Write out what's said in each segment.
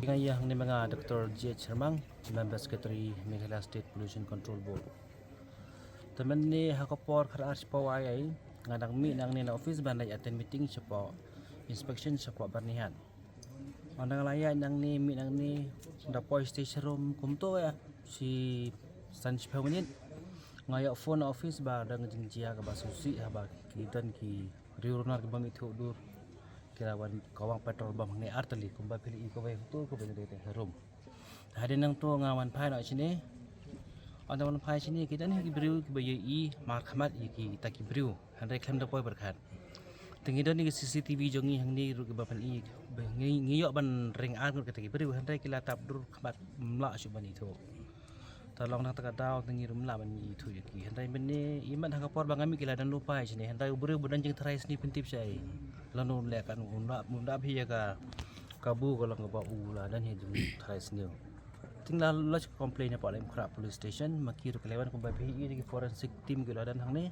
Ngayah ni mga Dr. G.H. Hermang, Member Secretary Meghalaya State Pollution Control Board. Teman ni hakapor khar pawai ai ngadang mi nang ni na office bandai attend meeting siapa inspection siapa barnihan. Andang layan nang ni mi nang ni dapoi station room kumto ya si sanch permanent ngaya phone office ba dang jingjia ka basusi ha ba kidan ki riurnar ke bami thudur kirawan kawang petrol bam ni artali kumba pili ko bai tu ko bani de room hadin nang tu ngawan phai na sini anda wan phai sini kita ni ki briu ki bayi i mar khamat i ki ta ki briu handai khlem da poi berkhat tingi don ni CCTV jongi hang ni ru ki ba pali ngi yo ban ring ar ko ta ki briu handai ki la tap dur khamat mla su bani thu tolong nang taka daw tingi rum la ban i thu ki handai ben ni iman hakapor bangami ki la dan lupa sini handai briu budan jing trai sini pintip sai lanu lekan munda phi ka kabu ko lang ba ula dan he jum thai snew tinggal lodge complain apa lem khra police station makir kelewan ko ba phi i forensic team ko dan hang ni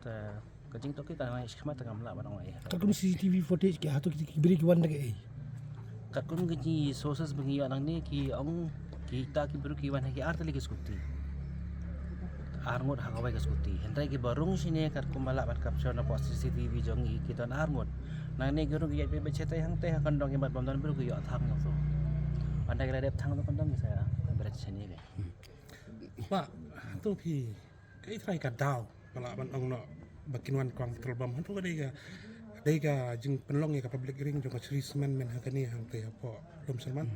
ta kajing to ki ta ngai khmat ta ngam la ba ngai Kakun CCTV footage ke hatu ki beri ki wan lagi. kat kun gi sources bengi nang ni ki ong ki ta ki bru ki wan ki artali ki skuti armut hakabai ke skuti hendai ki barung sini kat kumala bat capture na pos CCTV jongi kita armut nang ni guru ki be cetai hang teh kan dong ibat bom dan bru ki yo thang so pandai kala dep thang to kan dong saya berat sini ke Pak, tu pi kai try ka daw pala ban ong no bakin wan kwang terbam han tu dai ga jing penlong ya ka public ring jong ka serisman men hakani hang teh apa lom salman.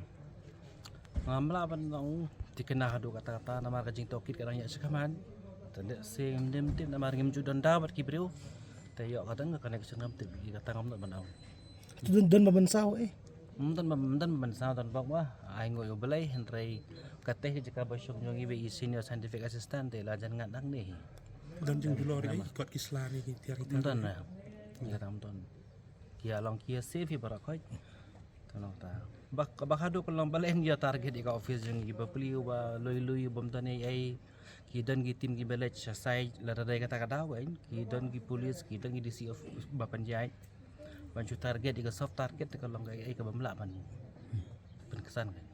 ngamla ban dong dikena hadu kata-kata nama kajing tokit kadang ya sekaman tanda sing dem tim nama ngim judan dapat ki briu tayo kadang ka connection ngam tip kata ngam ban au Tu don baban saw Mungkin mensa dan bawa ai ngoi belai hendrai kateh jika basyok nyongi be senior scientific assistant te la jan ngadang ni don jing dulo ri kot kisla ni ki tiari mungkin na ya tamton kia long kia save barakoi tanong ta bak hadu kalau baleng dia target ika office jeng gi bapli ba loi bom tane ai ki dan gi tim gi belaj sai la dai kata kata wain ki dan gi police ki dan gi DC of bapanjai bancu target ika soft target kalau ngai ai ka bamla ban penkesan kan